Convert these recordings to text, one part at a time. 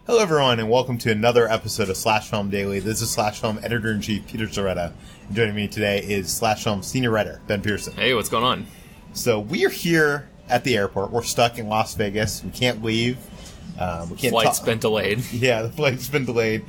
Hello everyone, and welcome to another episode of Slash Film Daily. This is Slash Film Editor-in-Chief Peter Zaretta. And joining me today is Slash Film Senior Writer Ben Pearson. Hey, what's going on? So we are here at the airport. We're stuck in Las Vegas. We can't leave. Flight's been delayed. Yeah, the flight's been delayed.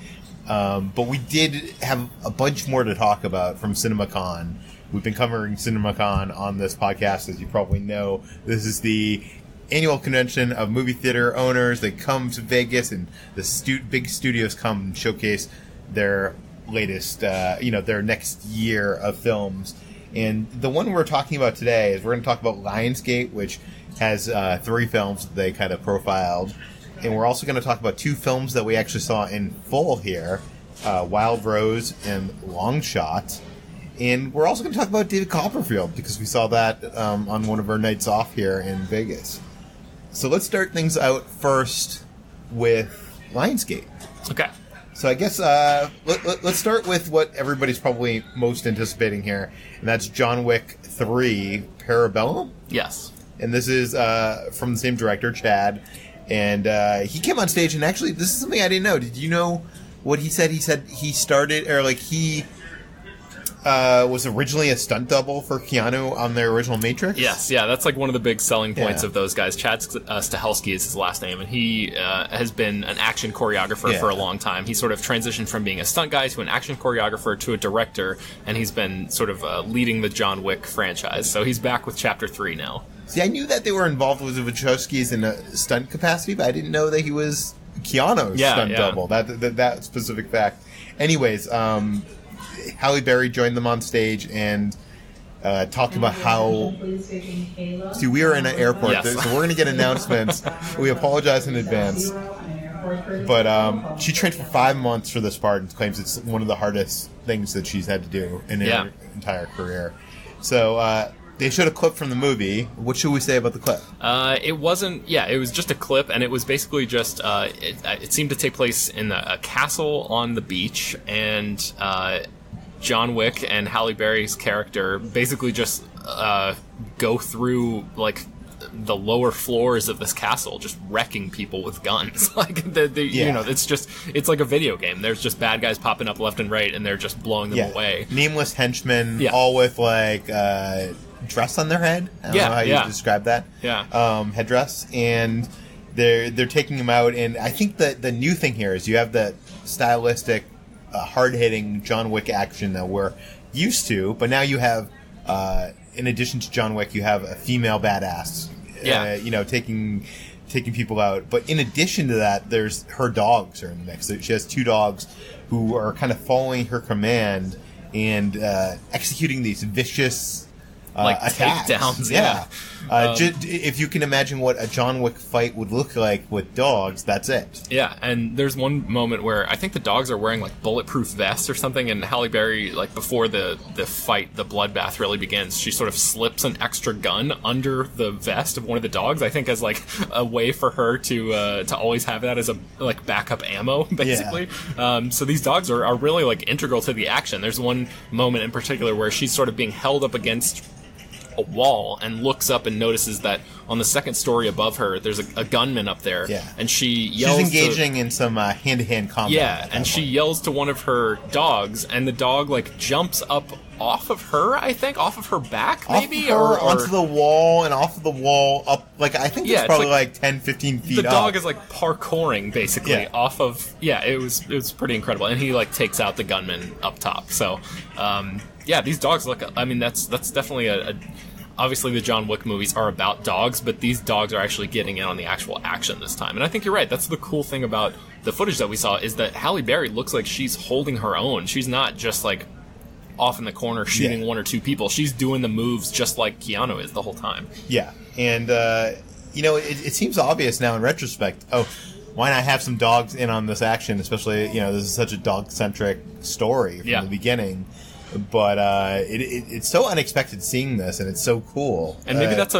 But we did have a bunch more to talk about from CinemaCon. We've been covering CinemaCon on this podcast, as you probably know. This is the annual convention of movie theater owners. They come to Vegas, and the big studios come and showcase their latest, their next year of films. And the one we're talking about today is we're going to talk about Lionsgate, which has 3 films that they kind of profiled. And we're also going to talk about 2 films that we actually saw in full here, Wild Rose and Long Shot. And we're also going to talk about David Copperfield, because we saw that on one of our nights off here in Vegas. So let's start things out first with Lionsgate. Okay. So I guess let's start with what everybody's probably most anticipating here, and that's John Wick 3, Parabellum? Yes. And this is from the same director, Chad. And he came on stage, and actually, this is something I didn't know. Did you know what he said? He said he started, or like he was originally a stunt double for Keanu on their original Matrix? Yes, yeah, that's like one of the big selling points of those guys. Chad Stahelski is his last name, and he has been an action choreographer for a long time. He sort of transitioned from being a stunt guy to an action choreographer to a director, and he's been sort of leading the John Wick franchise. So he's back with Chapter 3 now. See, I knew that they were involved with the Wachowskis in a stunt capacity, but I didn't know that he was Keanu's stunt double. That specific fact. Anyways, Halle Berry joined them on stage and talked about how... See, we are in an airport, so we're going to get announcements. We apologize in advance. But she trained for 5 months for this part and claims it's one of the hardest things that she's had to do in her entire career. So they showed a clip from the movie. What should we say about the clip? It was just a clip, and it was basically just, it seemed to take place in a castle on the beach, and John Wick and Halle Berry's character basically just go through, like, the lower floors of this castle, just wrecking people with guns. Like, it's like a video game. There's just bad guys popping up left and right, and they're just blowing them away. Nameless henchmen, all with, like, dress on their head. I don't know how you describe that. Headdress. And they're taking them out, and I think that the new thing here is you have that stylistic, hard-hitting John Wick action that we're used to, but now you have, in addition to John Wick, you have a female badass, taking people out. But in addition to that, there's her dogs are in the mix. She has 2 dogs who are kind of following her command and executing these vicious attacks. Takedowns. If you can imagine what a John Wick fight would look like with dogs, that's it. Yeah, and there's one moment where I think the dogs are wearing like bulletproof vests or something, and Halle Berry, like before the fight, the bloodbath really begins, she sort of slips an extra gun under the vest of one of the dogs, I think as like a way for her to always have that as a like backup ammo, basically. So these dogs are really like integral to the action. There's one moment in particular where she's sort of being held up against a wall and looks up and notices that on the second story above her there's a gunman up there, and she yells. She's engaging in some hand-to-hand combat. And she yells to one of her dogs, and the dog like jumps up off of her, I think, off of her back, maybe, or onto the wall, and off of the wall up, like I think it's probably like 10, 15 feet up. The dog is like parkouring basically off of. It was pretty incredible, and he like takes out the gunman up top. So these dogs look. I mean, that's definitely obviously the John Wick movies are about dogs, but these dogs are actually getting in on the actual action this time. And I think you're right. That's the cool thing about the footage that we saw, is that Halle Berry looks like she's holding her own. She's not just like off in the corner shooting 1 or 2 people. She's doing the moves just like Keanu is the whole time. Yeah. And, it seems obvious now in retrospect. Oh, why not have some dogs in on this action, especially, this is such a dog-centric story from the beginning. But it's so unexpected seeing this, and it's so cool. And maybe that's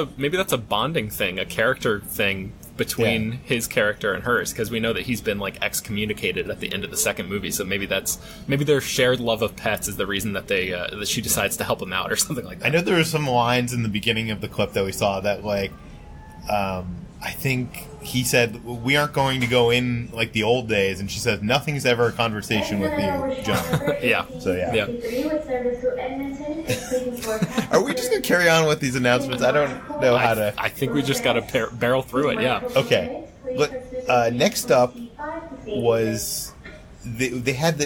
a bonding thing, a character thing between his character and hers, because we know that he's been like excommunicated at the end of the second movie. So maybe their shared love of pets is the reason that that she decides to help him out or something like that. I know there were some lines in the beginning of the clip that we saw that like I think he said, we aren't going to go in like the old days, and she said, nothing's ever a conversation with you, John. Yeah. So, yeah. Yeah. Are we just going to carry on with these announcements? I don't know how to... I think we just got to barrel through it, yeah. Okay. But next up was... They had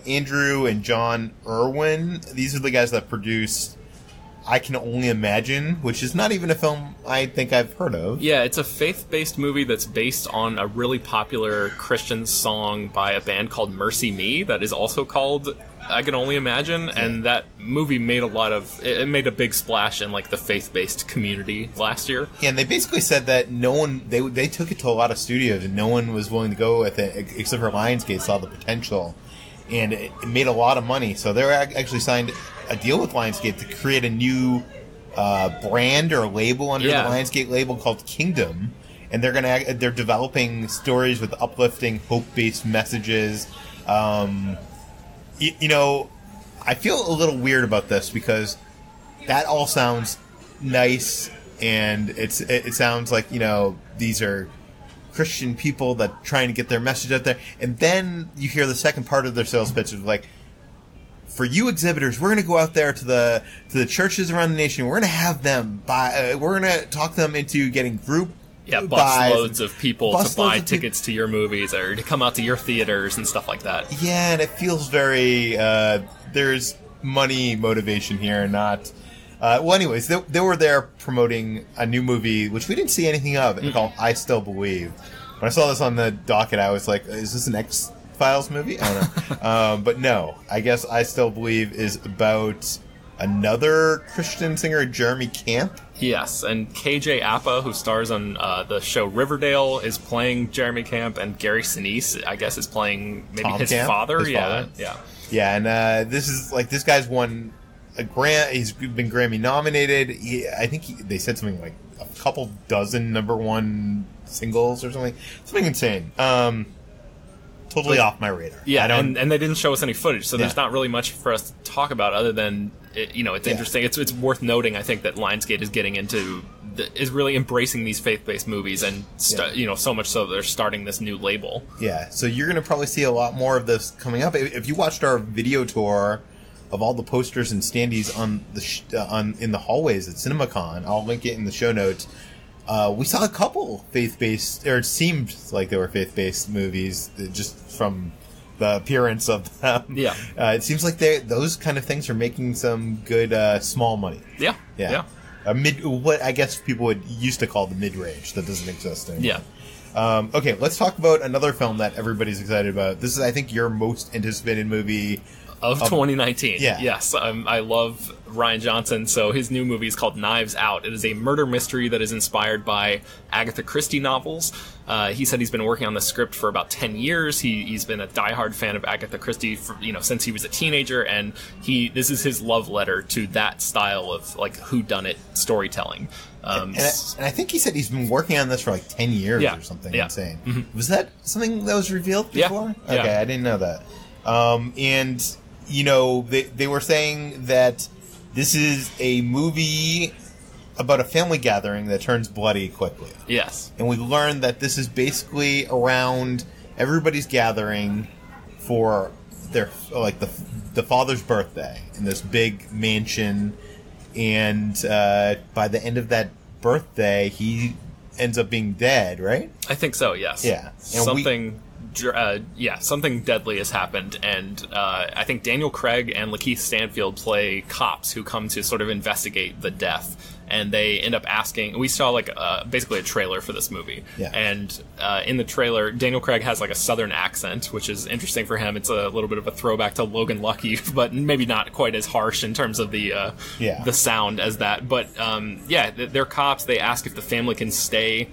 Andrew and John Irwin. These are the guys that produced I Can Only Imagine, which is not even a film I think I've heard of. Yeah, it's a faith-based movie that's based on a really popular Christian song by a band called Mercy Me that is also called I Can Only Imagine, and that movie made it made a big splash in like the faith-based community last year. Yeah, and they basically said that no one, they took it to a lot of studios and no one was willing to go with it except for Lionsgate saw the potential, and it made a lot of money. So they actually signed a deal with Lionsgate to create a new brand or label under the Lionsgate label called Kingdom, and they're developing stories with uplifting, hope-based messages. You know, I feel a little weird about this because that all sounds nice, and it sounds like, you know, these are Christian people that trying to get their message out there, and then you hear the second part of their sales pitch of like, for you exhibitors, we're going to go out there to the churches around the nation. We're going to have them buy. We're going to talk them into getting group. Yeah, busloads of people to buy tickets to your movies or to come out to your theaters and stuff like that. Yeah, and it feels very... there's money motivation here, not... well, anyways, they were there promoting a new movie, which we didn't see anything of, called I Still Believe. When I saw this on the docket, I was like, is this an X-Files movie? I don't know. But no, I guess I Still Believe is about another Christian singer, Jeremy Camp. Yes, and KJ Apa, who stars on the show Riverdale, is playing Jeremy Camp, and Gary Sinise, I guess, is playing maybe Tom his Camp? Father. Yeah. Yeah, and this guy's won a Grant. He's been Grammy nominated. I think they said something like a couple dozen #1 singles or something insane. Totally off my radar. Yeah, and they didn't show us any footage, so there's not really much for us to talk about other than, it's interesting. It's worth noting, I think, that Lionsgate is getting into, is really embracing these faith-based movies, and so much so that they're starting this new label. Yeah, so you're going to probably see a lot more of this coming up. If you watched our video tour of all the posters and standees in the hallways at CinemaCon, I'll link it in the show notes. We saw a couple faith-based, or it seemed like they were faith-based movies, just from the appearance of them. Yeah. It seems like those kind of things are making some good small money. Yeah. What I guess people used to call the mid-range that doesn't exist anymore. Yeah. Okay, let's talk about another film that everybody's excited about. This is, I think, your most anticipated movie of 2019. Yeah. Yes, I love Rian Johnson, so his new movie is called Knives Out. It is a murder mystery that is inspired by Agatha Christie novels. He said he's been working on the script for about 10 years. He's been a diehard fan of Agatha Christie since he was a teenager, and this is his love letter to that style of like whodunit storytelling. And I think he said he's been working on this for like 10 years or something insane. Mm-hmm. Was that something that was revealed before? Yeah. Okay, I didn't know that. And they were saying that this is a movie about a family gathering that turns bloody quickly. Yes. And we learned that this is basically around everybody's gathering for their, the father's birthday in this big mansion. And by the end of that birthday, he ends up being dead, right? I think so, yes. Yeah. And something deadly has happened, and I think Daniel Craig and Lakeith Stanfield play cops who come to sort of investigate the death, and they end up asking. We saw basically a trailer for this movie, and in the trailer, Daniel Craig has like a southern accent, which is interesting for him. It's a little bit of a throwback to Logan Lucky, but maybe not quite as harsh in terms of the sound as that. But they're cops. They ask if the family can stay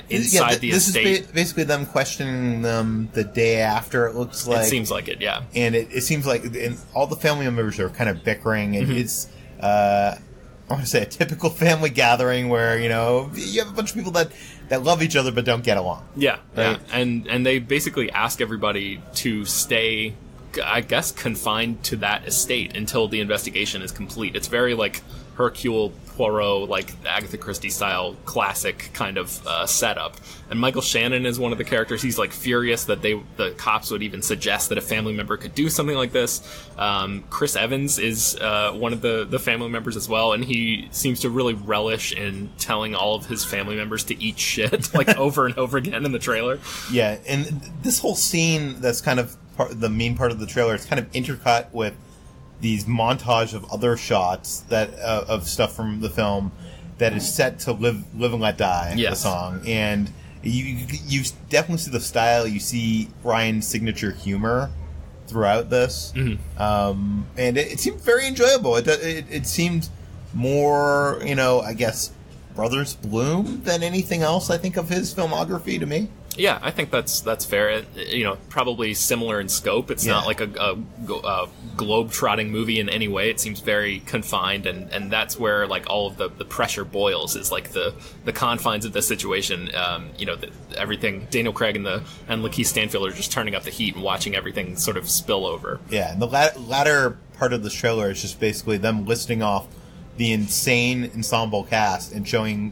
inside the estate. This is basically them questioning them the day after, it looks like. It seems like it, yeah. And it seems like all the family members are kind of bickering, and it's, I want to say, a typical family gathering where, you have a bunch of people that love each other but don't get along. Yeah, right? And they basically ask everybody to stay, I guess, confined to that estate until the investigation is complete. It's very, Hercule Poirot, like Agatha Christie style classic kind of setup. And Michael Shannon is one of the characters. He's like furious that the cops would even suggest that a family member could do something like this. Chris Evans is one of the family members as well, and he seems to really relish in telling all of his family members to eat shit like over and over again in the trailer. Yeah, and this whole scene that's kind of the main part of the trailer, it's kind of intercut with these montage of other shots that of stuff from the film that is set to Live and Let Die, the song. And you definitely see the style. You see Ryan's signature humor throughout this. And it seemed very enjoyable. It seemed more, I guess, Brothers Bloom than anything else, I think, of his filmography to me. Yeah, I think that's fair. Probably similar in scope. It's not like a globe-trotting movie in any way. It seems very confined, and that's where like all of the pressure boils, is like the confines of the situation. Everything Daniel Craig and Lakeith Stanfield are just turning up the heat and watching everything sort of spill over. Yeah, and the latter part of this trailer is just basically them listing off the insane ensemble cast and showing,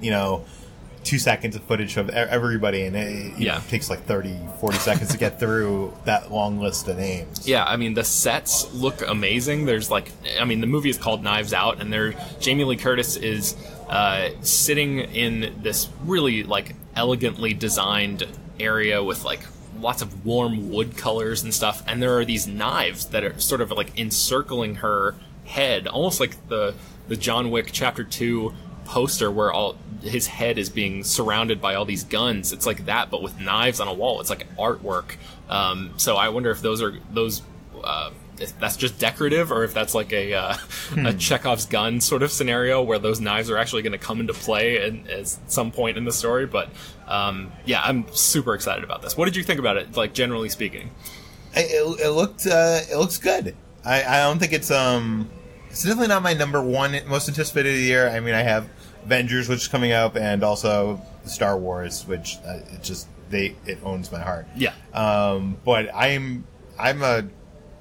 2 seconds of footage of everybody, and it takes like 30-40 seconds to get through that long list of names. Yeah, I mean, the sets look amazing. There's the movie is called Knives Out, and Jamie Lee Curtis is sitting in this really like elegantly designed area with like lots of warm wood colors and stuff, and there are these knives that are sort of like encircling her head, almost like the John Wick Chapter 2 poster where all his head is being surrounded by all these guns. It's like that, but with knives on a wall. It's like artwork. So I wonder if if that's just decorative, or if that's like a Chekhov's gun sort of scenario where those knives are actually going to come into play at some point in the story. But I'm super excited about this. What did you think about it, like generally speaking? It looks good. I don't think it's definitely not my number one most anticipated of the year. I mean, I have Avengers, which is coming up, and also Star Wars, which it owns my heart. Yeah. But I'm a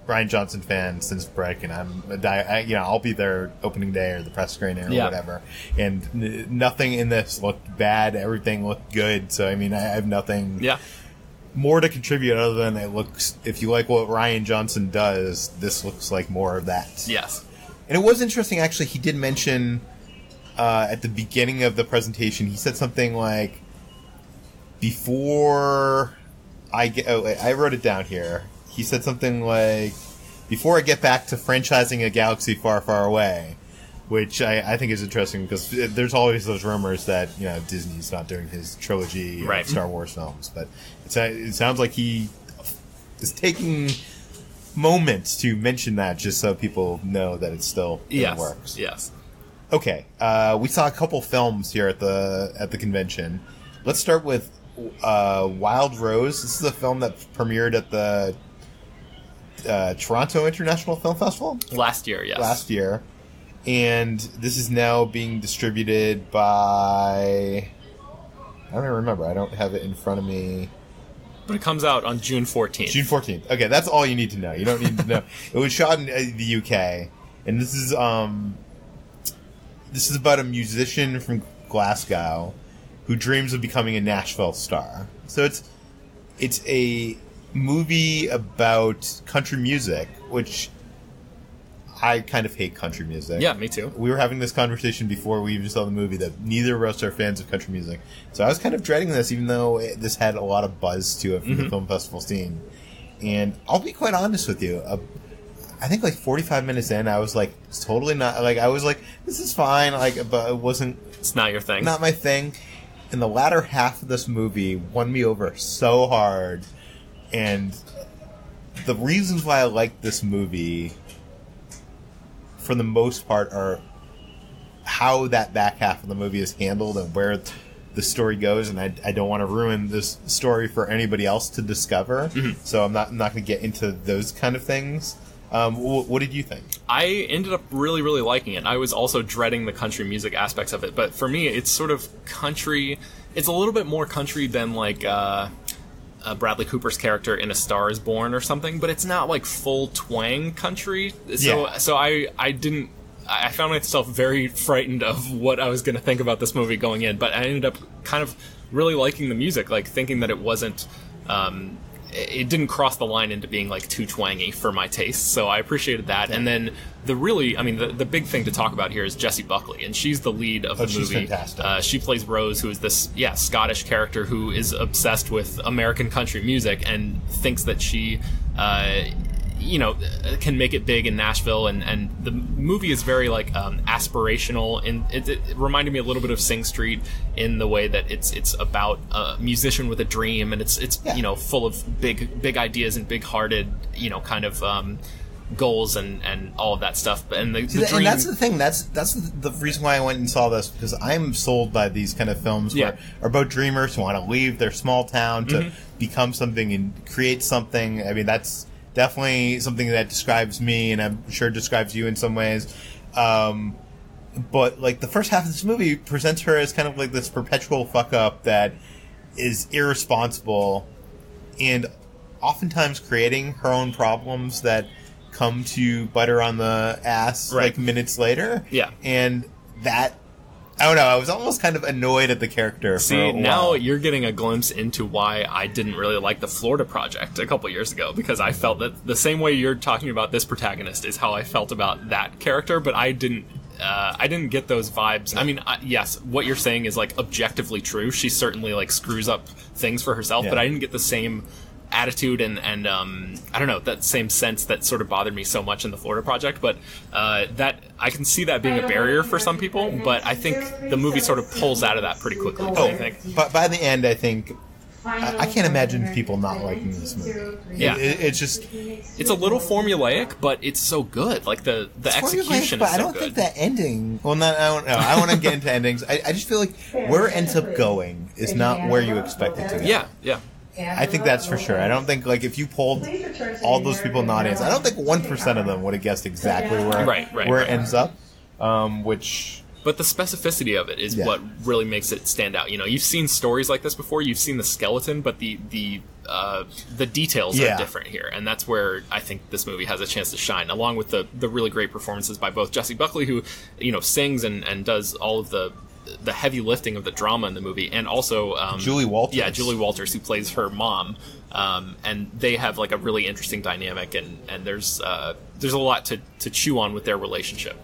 Rian Johnson fan since Break, and I'll be there opening day or the press screening or whatever. And nothing in this looked bad. Everything looked good. So I mean, I have nothing more to contribute other than it looks. If you like what Rian Johnson does, this looks like more of that. Yes. And it was interesting, actually. He did mention at the beginning of the presentation, he said something like, before I wrote it down here. He said something like, before I get back to franchising a galaxy far, far away, which I think is interesting because there's always those rumors that Disney's not doing his trilogy of Star Wars films. But it sounds like he is taking moments to mention that just so people know that it's still in the works. Yes. Okay. We saw a couple films here at the convention. Let's start with Wild Rose. This is a film that premiered at the Toronto International Film Festival last year. Yes. Last year. And this is now being distributed by... I don't even remember. I don't have it in front of me. But it comes out on June 14th. June 14th. Okay, that's all you need to know. You don't need to know. It was shot in the UK, and this is about a musician from Glasgow who dreams of becoming a Nashville star. So it's a movie about country music, which I kind of hate country music. Yeah, me too. We were having this conversation before we even saw the movie that neither of us are fans of country music. So I was kind of dreading this, even though this had a lot of buzz to it from the film festival scene. And I'll be quite honest with you. I think like 45 minutes in, I was like, it's totally not... Like, I was like, this is fine, but it wasn't... It's not your thing. Not my thing. And the latter half of this movie won me over so hard. And the reasons why I like this movie, for the most part, are how that back half of the movie is handled and where the story goes. And I don't want to ruin this story for anybody else to discover. So I'm not going to get into those kind of things. What did you think? I ended up really, really liking it. I was also dreading the country music aspects of it. But for me, it's sort of country. It's a little bit more country than like Bradley Cooper's character in A Star Is Born or something. But it's not like full twang country. So I didn't I found myself very frightened of what I was going to think about this movie going in, but I ended up kind of really liking the music, like thinking that it wasn't, it didn't cross the line into being like too twangy for my taste, so I appreciated that. And then the big thing to talk about here is Jessie Buckley, and she's the lead of the movie. She's fantastic. She plays Rose, who is this Scottish character who is obsessed with American country music and thinks that she can make it big in Nashville, and the movie is very like aspirational, and it reminded me a little bit of Sing Street in the way that it's about a musician with a dream, and it's full of big ideas and big hearted kind of goals and all of that stuff. And the dream, and that's the thing. That's the reason why I went and saw this, because I'm sold by these kind of films where are about dreamers who want to leave their small town to become something and create something. I mean, that's definitely something that describes me, and I'm sure describes you in some ways. But like the first half of this movie presents her as kind of like this perpetual fuck up that is irresponsible and oftentimes creating her own problems that come to bite her on the ass like minutes later. Yeah. And that, I don't know, I was almost kind of annoyed at the character. See, now you're getting a glimpse into why I didn't really like the Florida Project a couple years ago, because I felt that the same way you're talking about this protagonist is how I felt about that character, but I didn't get those vibes. I mean, yes, what you're saying is like objectively true. She certainly like screws up things for herself, but I didn't get the same attitude and I don't know, that same sense that sort of bothered me so much in the Florida Project. But that I can see that being a barrier for some people, but I think the movie sort of pulls out of that pretty quickly. I think. But by the end, I think I can't imagine people not liking this movie. Yeah, it's just it's a little formulaic, but it's so good. Like the execution is so good. I don't think that ending. Well, I don't know. I want to get into endings. I just feel like where it ends up going is not where you expect it to go. Yeah. I think that's for sure. I don't think, like, if you polled all those people in the audience, I don't think 1% of them would have guessed exactly where it ends up. But the specificity of it is what really makes it stand out. You've seen stories like this before. You've seen the skeleton, but the details are different here, and that's where I think this movie has a chance to shine. Along with the really great performances by both Jessie Buckley, who sings and does all of the heavy lifting of the drama in the movie, and also Julie Walters. Yeah, Julie Walters, who plays her mom, and they have like a really interesting dynamic, and there's a lot to chew on with their relationship.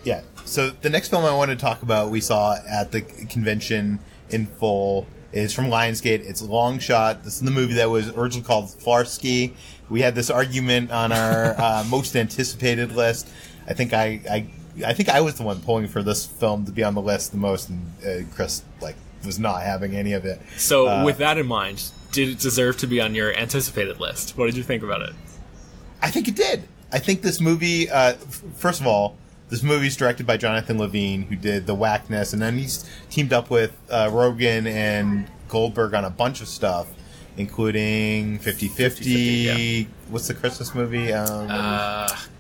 Yeah. So the next film I want to talk about, we saw at the convention in full, is from Lionsgate. It's Long Shot. This is the movie that was originally called Flarsky. We had this argument on our most anticipated list. I think I was the one pulling for this film to be on the list the most, and Chris was not having any of it. So with that in mind, did it deserve to be on your anticipated list? What did you think about it? I think it did. I think this movie, first of all, this movie is directed by Jonathan Levine, who did The Whackness, and then he's teamed up with Rogen and Goldberg on a bunch of stuff, including 50-50. What's the Christmas movie?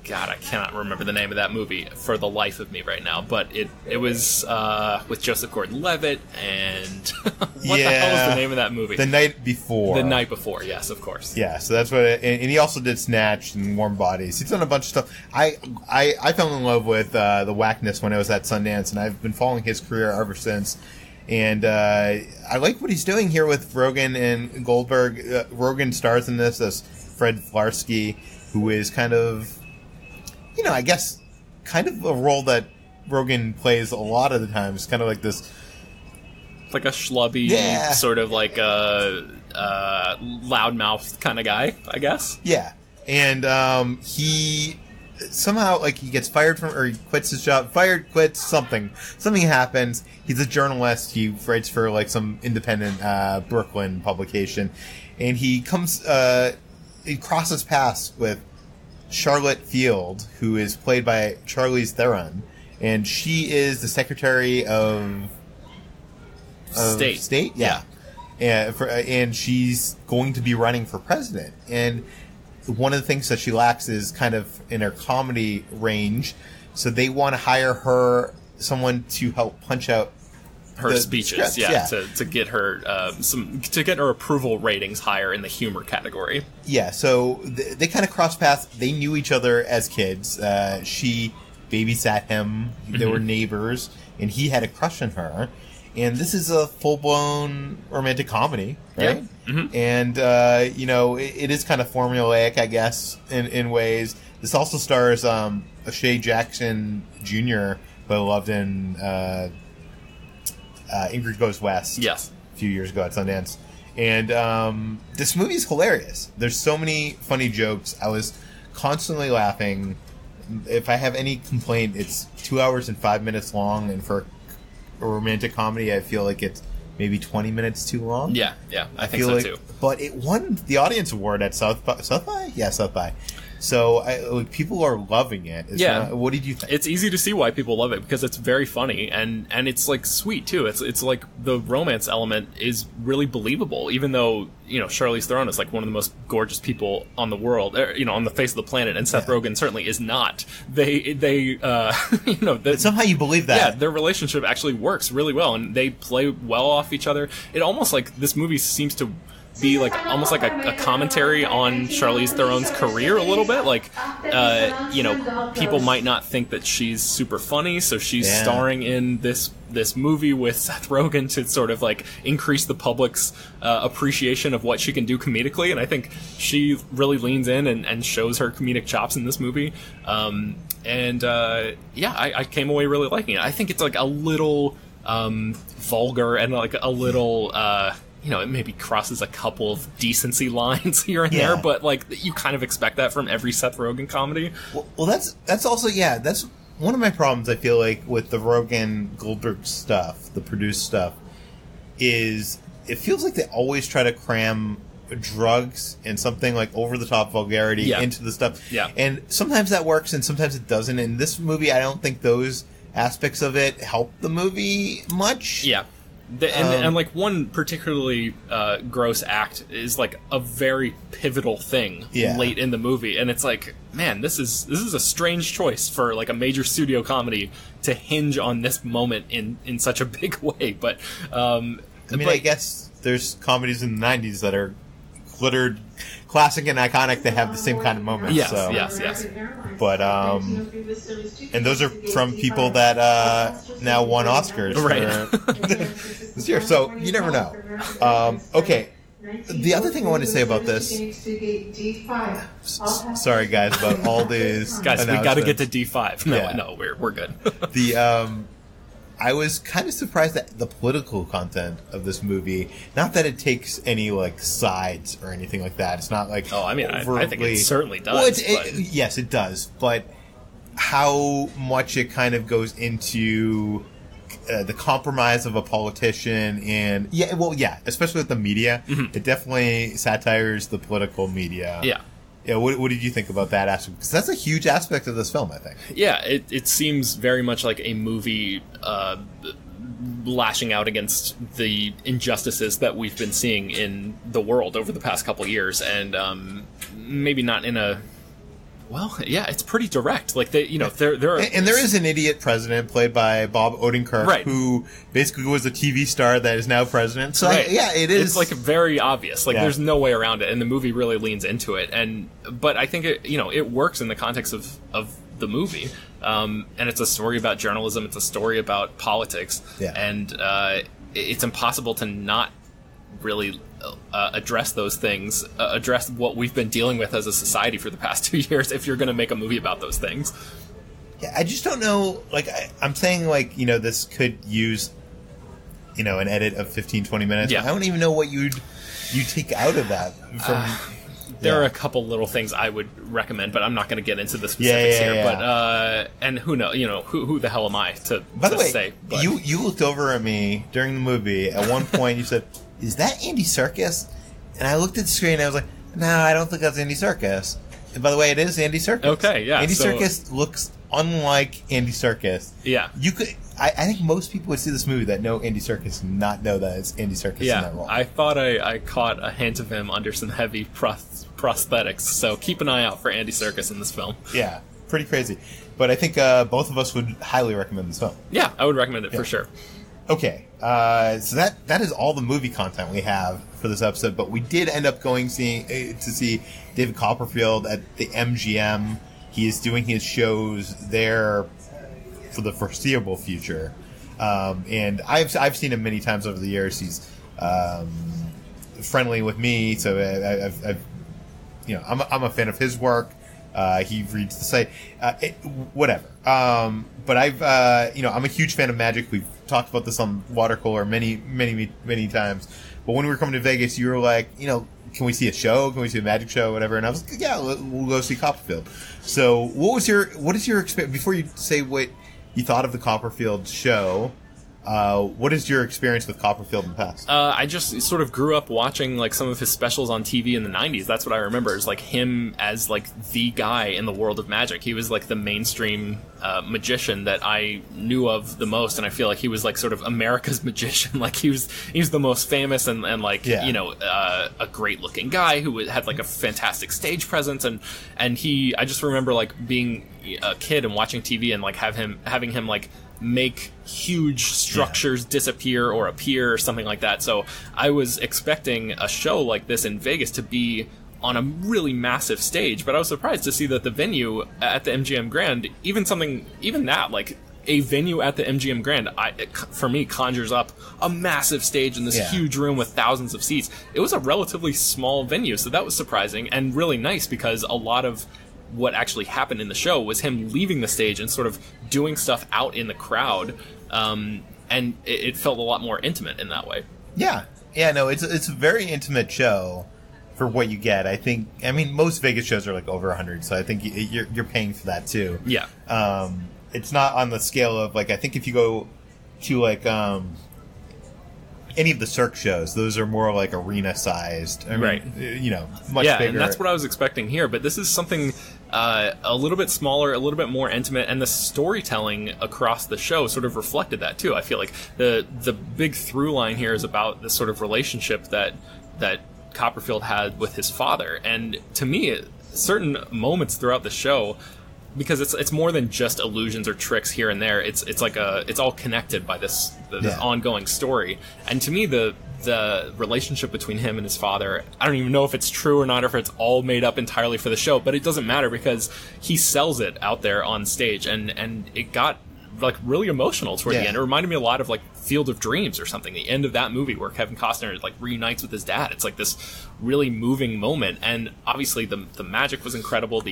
God, I cannot remember the name of that movie for the life of me right now. But it was with Joseph Gordon-Levitt and what the hell is the name of that movie? The Night Before. The Night Before, yes, of course. Yeah, so that's what. And he also did Snatched and Warm Bodies. He's done a bunch of stuff. I fell in love with The Whackness when I was at Sundance, and I've been following his career ever since. And I like what he's doing here with Rogen and Goldberg. Rogen stars in this as Fred Flarsky, who is kind of, I guess, kind of a role that Rogen plays a lot of the times. Kind of like this, like a schlubby, sort of like a loudmouth kind of guy, I guess. Yeah, and he somehow he gets fired from, or he quits his job. Quits, something happens. He's a journalist. He writes for some independent Brooklyn publication, and he crosses paths with Charlotte Field, who is played by Charlize Theron, and she is the Secretary of State. Yeah. And she's going to be running for president. And one of the things that she lacks is kind of in her comedy range, so they want to hire someone to help punch out her speeches, to get her to get her approval ratings higher in the humor category. Yeah, so they kind of cross paths. They knew each other as kids. She babysat him. They were neighbors, and he had a crush on her. And this is a full-blown romantic comedy, right? Yeah. Mm-hmm. And, you know, it is kind of formulaic, I guess, in ways. This also stars O'Shea Jackson Jr., who I loved in Ingrid Goes West. Yes. A few years ago at Sundance. And this movie is hilarious. There's so many funny jokes. I was constantly laughing. If I have any complaint, it's 2 hours and 5 minutes long, and for a romantic comedy, I feel like it's maybe 20 minutes too long. Yeah, I think so too. But it won the audience award at South by? Yeah, South by. So people are loving it. What did you think? It's easy to see why people love it, because it's very funny and it's like sweet too. It's like the romance element is really believable, even though, you know, Charlize Theron is like one of the most gorgeous people on the world, you know, on the face of the planet, and Seth Rogen certainly is not. They you know, somehow you believe that. Yeah, their relationship actually works really well, and they play well off each other. It almost like this movie seems to be like almost like a commentary on Charlize Theron's career a little bit. Like, you know, people might not think that she's super funny, so she's starring in this movie with Seth Rogen to sort of like increase the public's appreciation of what she can do comedically. And I think she really leans in and shows her comedic chops in this movie. I came away really liking it. I think it's like a little vulgar and like a little you know, it maybe crosses a couple of decency lines here and there, but like you kind of expect that from every Seth Rogen comedy. Well, that's also that's one of my problems. I feel like with the Rogen Goldberg stuff, the produced stuff, is it feels like they always try to cram drugs and something like over the top vulgarity into the stuff. Yeah, and sometimes that works, and sometimes it doesn't. In this movie, I don't think those aspects of it help the movie much. Yeah. And like one particularly gross act is like a very pivotal thing late in the movie, and it's like, man, this is a strange choice for like a major studio comedy to hinge on this moment in such a big way. But I guess there's comedies in the 90s that are glittered classic and iconic that have the same kind of moments. Yes. But and those are from people that now won Oscars this year, so you never know. Okay, the other thing I want to say about this, sorry guys about all these guys, we got to get to D5. No, we're good. I was kind of surprised at the political content of this movie. Not that it takes any like sides or anything like that. It's not like I think it certainly does. Well, yes, it does. But how much it kind of goes into the compromise of a politician, and especially with the media, it definitely satires the political media. Yeah, what did you think about that aspect? Because that's a huge aspect of this film, I think. Yeah, it seems very much like a movie lashing out against the injustices that we've been seeing in the world over the past couple years, and maybe not in a... Well, yeah, it's pretty direct. Like there are, and there is an idiot president played by Bob Odenkirk, who basically was a TV star that is now president. So it is. It's like very obvious. Like there's no way around it, and the movie really leans into it. But I think it works in the context of the movie. And it's a story about journalism. It's a story about politics. Yeah. And it's impossible to not really address those things, address what we've been dealing with as a society for the past 2 years if you're going to make a movie about those things. Yeah, I just don't know, like, I'm saying, like, this could use, an edit of 15, 20 minutes. Yeah. I don't even know what you take out of that from... There are a couple little things I would recommend, but I'm not going to get into the specifics here. But and who knows? Who the hell am I to say? But you looked over at me during the movie. At one point, you said, "Is that Andy Serkis?" And I looked at the screen and I was like, "No, I don't think that's Andy Serkis." And by the way, it is Andy Serkis. Okay, yeah. Andy Serkis looks unlike Andy Serkis. Yeah. You could. I think most people would see this movie that know Andy Serkis and not know that it's Andy Serkis in that role. I thought I caught a hint of him under some heavy prosthetics, so keep an eye out for Andy Serkis in this film. Yeah, pretty crazy. But I think both of us would highly recommend this film. Yeah, I would recommend it for sure. Okay, so that is all the movie content we have for this episode, but we did end up going to see David Copperfield at the MGM he is doing his shows there for the foreseeable future. And I've seen him many times over the years. He's friendly with me, so I'm a fan of his work. He reads the site, whatever. But I'm a huge fan of Magic. We've talked about this on Watercooler many times. But when we were coming to Vegas, you were like, can we see a show? Can we see a Magic show? Whatever. And I was like, yeah, we'll go see Copperfield. So what is your experience, before you say what you thought of the Copperfield show, what is your experience with Copperfield in the past? I just sort of grew up watching like some of his specials on TV in the 90s. That's what I remember, is like him as like the guy in the world of magic. He was like the mainstream magician that I knew of the most, and I feel like he was like sort of America's magician. Like he was the most famous and like a great looking guy who had like a fantastic stage presence, and I just remember like being a kid and watching TV and like having him like make huge structures disappear or appear or something like that. So I was expecting a show like this in Vegas to be on a really massive stage, but I was surprised to see that the venue at the MGM Grand, even that, like a venue at the MGM Grand, for me, conjures up a massive stage in this huge room with thousands of seats. It was a relatively small venue, so that was surprising and really nice, because a lot of what actually happened in the show was him leaving the stage and sort of doing stuff out in the crowd, and it felt a lot more intimate in that way. No, it's a very intimate show for what you get. I mean, most Vegas shows are like over 100, so I think you're paying for that too. It's not on the scale of, like, I think if you go to like any of the Cirque shows, those are more like arena sized, much bigger. And that's what I was expecting here, but this is something a little bit smaller, a little bit more intimate, and the storytelling across the show sort of reflected that too. I feel like the big through line here is about this sort of relationship that Copperfield had with his father, and to me, certain moments throughout the show, because it's more than just illusions or tricks here and there. It's like it's all connected by this ongoing story. And to me, the relationship between him and his father, I don't even know if it's true or not, or if it's all made up entirely for the show, but it doesn't matter because he sells it out there on stage, and it got like really emotional toward the end. It reminded me a lot of like Field of Dreams or something, the end of that movie where Kevin Costner like reunites with his dad. It's like this really moving moment, and obviously the magic was incredible.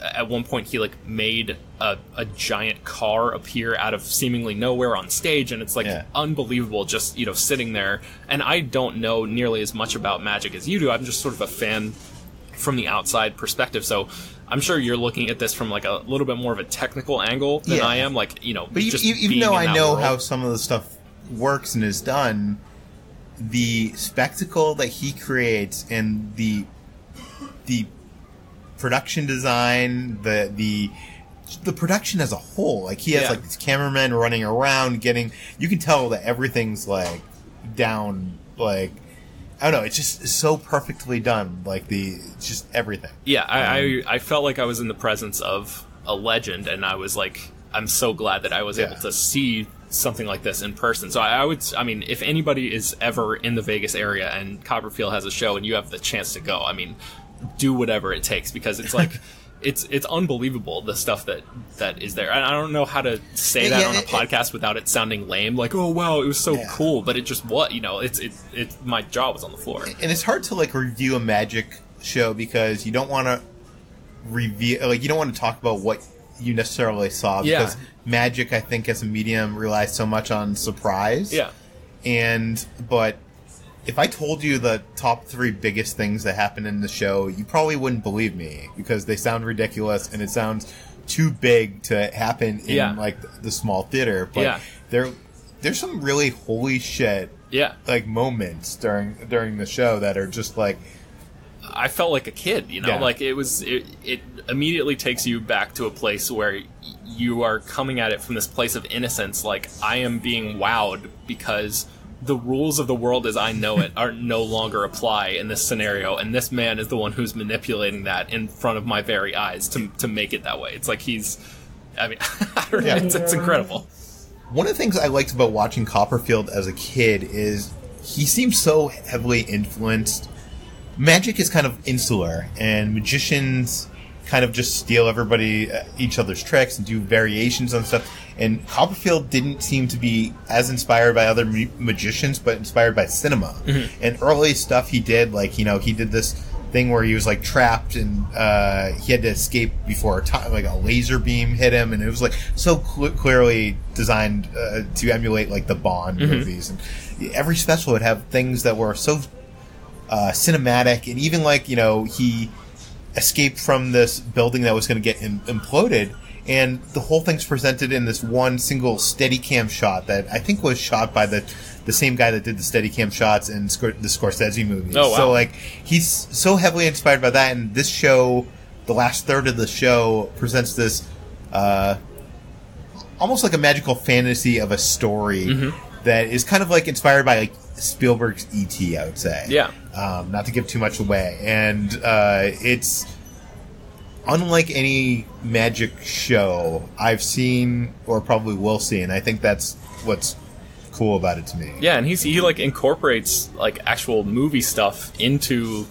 At one point he like made a giant car appear out of seemingly nowhere on stage, and it's like unbelievable, just sitting there. And I don't know nearly as much about magic as you do. I'm just sort of a fan from the outside perspective, so I'm sure you're looking at this from like a little bit more of a technical angle than I am. Like but just even though I know how some of the stuff works and is done, the spectacle that he creates and the production design, the production as a whole, like he has like these cameramen running around you can tell that everything's like down, like I don't know, it's just so perfectly done, like just everything. I felt like I was in the presence of a legend, and I was like, I'm so glad that I was able to see something like this in person. So I mean, if anybody is ever in the Vegas area and Copperfield has a show and you have the chance to go, I mean, do whatever it takes, because it's like it's unbelievable, the stuff that is there. And I don't know how to say that on a podcast without it sounding lame, like, oh wow, it was so cool, but it just it's my jaw was on the floor. And it's hard to like review a magic show because you don't want to you don't want to talk about what you necessarily saw, because magic, I think, as a medium relies so much on surprise. But if I told you the top 3 biggest things that happened in the show, you probably wouldn't believe me, because they sound ridiculous and it sounds too big to happen in like the small theater. But there's some really holy shit like moments during the show that are just like, I felt like a kid, like it immediately takes you back to a place where you are coming at it from this place of innocence. Like, I am being wowed because the rules of the world as I know it are no longer apply in this scenario, and this man is the one who's manipulating that in front of my very eyes to make it that way. It's like I don't know, it's incredible. One of the things I liked about watching Copperfield as a kid is he seems so heavily influenced. Magic is kind of insular, and magicians kind of just steal each other's tricks and do variations on stuff. And Copperfield didn't seem to be as inspired by other magicians, but inspired by cinema. Mm-hmm. And early stuff he did, like, he did this thing where he was, like, trapped and he had to escape before a laser beam hit him, and it was, like, so clearly designed to emulate, like, the Bond mm-hmm. movies. And every special would have things that were so cinematic, and even, like, he escaped from this building that was going to get imploded, and the whole thing's presented in this one single Steadicam shot that I think was shot by the same guy that did the Steadicam shots in the Scorsese movies. Oh, wow. So, like, he's so heavily inspired by that, and this show, the last third of the show, presents this almost like a magical fantasy of a story mm-hmm. that is kind of, like, inspired by, like, Spielberg's E.T., I would say. Yeah. Not to give too much away. And it's unlike any magic show I've seen or probably will see, and I think that's what's cool about it to me. Yeah, and he like incorporates like actual movie stuff into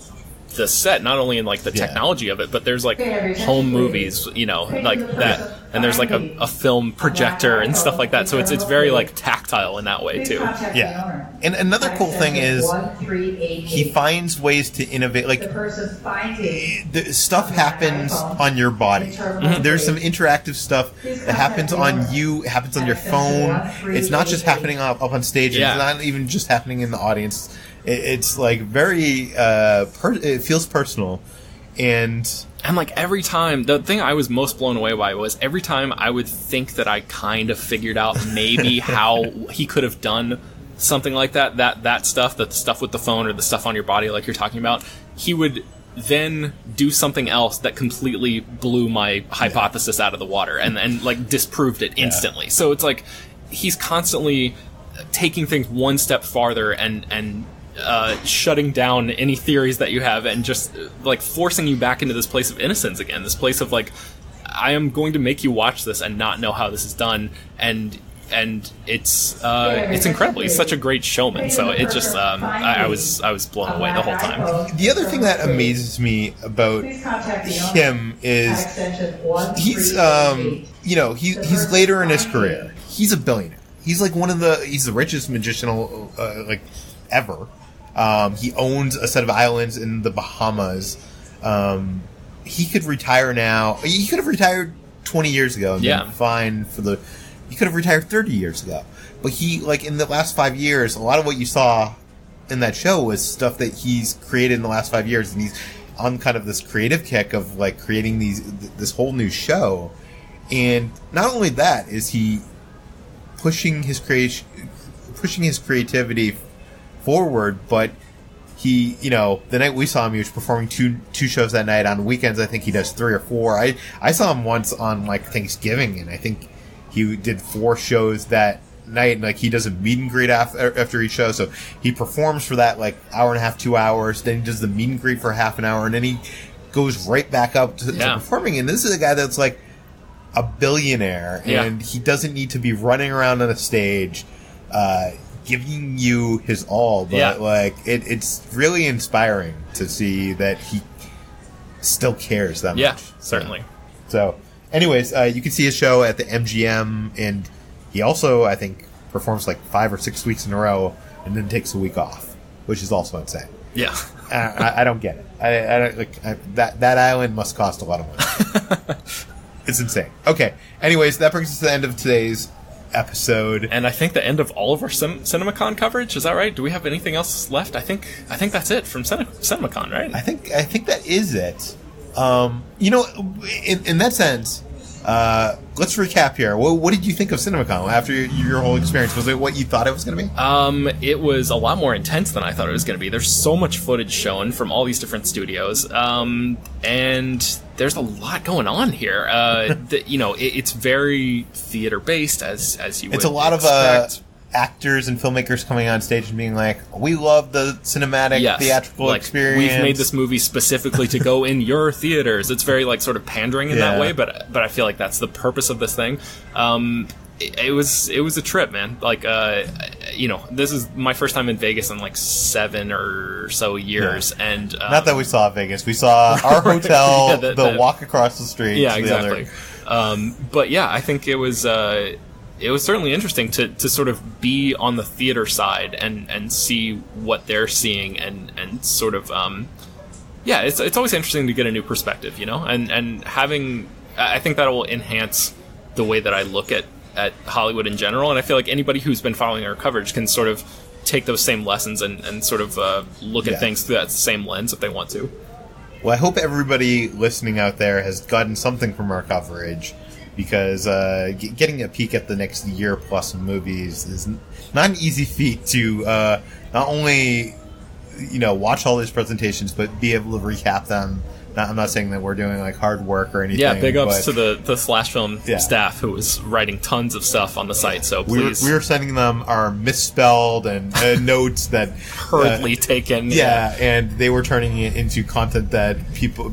the set, not only in like the technology of it, but there's like home movies, like that, and there's like a film projector and stuff like that, so it's very like tactile in that way too. Yeah. And another cool thing is he finds ways to innovate, like the stuff happens on your body. Mm-hmm. There's some interactive stuff that happens on you, it happens on your phone. It's not just happening up on stage, it's not even just happening in the audience. It's like very it feels personal, and like every time, the thing I was most blown away by was every time I would think that I kind of figured out maybe how he could have done something like that stuff, the stuff with the phone or the stuff on your body like you're talking about, he would then do something else that completely blew my hypothesis out of the water and like disproved it instantly. So it's like he's constantly taking things one step farther and shutting down any theories that you have and just like forcing you back into this place of innocence again, this place of like, I am going to make you watch this and not know how this is done, and it's incredible. He's such a great showman, so it just I was blown away the whole time. The other thing that amazes me about him is he's he's later in his career. He's a billionaire. He's like he's the richest magician like ever. He owns a set of islands in the Bahamas. He could retire now. He could have retired 20 years ago and been fine he could have retired 30 years ago. But he, like, in the last 5 years, a lot of what you saw in that show was stuff that he's created in the last 5 years, and he's on kind of this creative kick of, like, creating this whole new show. And not only that is he pushing his creativity forward, but he, the night we saw him, he was performing two shows that night. On weekends, I think he does 3 or 4. I saw him once on, like, Thanksgiving, and I think he did 4 shows that night, and, like, he does a meet and greet after each show, so he performs for that, like, hour and a half, 2 hours, then he does the meet and greet for half an hour, and then he goes right back up to performing. And this is a guy that's, like, a billionaire, and he doesn't need to be running around on a stage giving you his all, but like it's really inspiring to see that he still cares that much. Yeah, certainly. So anyways, you can see his show at the MGM, and he also, I think, performs like 5 or 6 weeks in a row and then takes a week off, which is also insane. Yeah. I don't get it. I don't, that island must cost a lot of money. It's insane. Okay. Anyways, that brings us to the end of today's episode, and I think the end of all of our CinemaCon coverage. Is that right? Do we have anything else left? I think that's it from CinemaCon, right? I think that is it. In that sense, let's recap here. What did you think of CinemaCon after your whole experience? Was it what you thought it was going to be? It was a lot more intense than I thought it was going to be. There's so much footage shown from all these different studios, and there's a lot going on here. It's very theater based, as you would expect. It's a lot of actors and filmmakers coming on stage and being like, we love the cinematic theatrical experience. We've made this movie specifically to go in your theaters. It's very like sort of pandering in that way, but I feel like that's the purpose of this thing. It was a trip, man. Like this is my first time in Vegas in like 7 or so years, and not that we saw Vegas, we saw our hotel, the walk across the street. Yeah, exactly. But yeah, I think it was certainly interesting to sort of be on the theater side and see what they're seeing and sort of it's always interesting to get a new perspective, and having, I think that will enhance the way that I look at Hollywood in general, and I feel like anybody who's been following our coverage can sort of take those same lessons and sort of look at things through that same lens if they want to. Well, I hope everybody listening out there has gotten something from our coverage, because getting a peek at the next year plus of movies is not an easy feat to not only watch all these presentations, but be able to recap them. I'm not saying that we're doing like hard work or anything. Yeah, big ups to the Slash Film staff who was writing tons of stuff on the site. So please, we were sending them our misspelled and notes that hurriedly taken. Yeah, and they were turning it into content that people,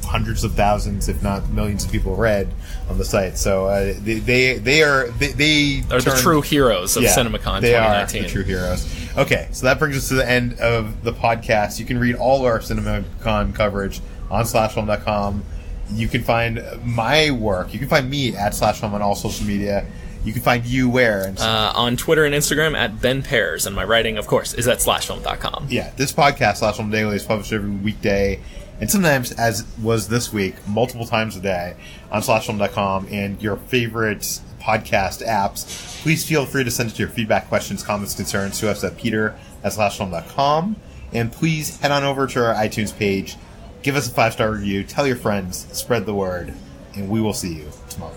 hundreds of thousands, if not millions of people read on the site. So they are the true heroes of CinemaCon 2019. They are the true heroes. Okay, so that brings us to the end of the podcast. You can read all of our CinemaCon coverage on slashfilm.com. You can find my work. You can find me at slashfilm on all social media. You can find you where? On Twitter and Instagram at Ben Pears. And my writing, of course, is at slashfilm.com. Yeah, this podcast, Slash Film Daily, is published every weekday. And sometimes, as was this week, multiple times a day on slashfilm.com and your favorite podcast apps. Please feel free to send us your feedback, questions, comments, concerns to us at peter@slashfilm.com. And please head on over to our iTunes page, give us a 5-star review, tell your friends, spread the word, and we will see you tomorrow.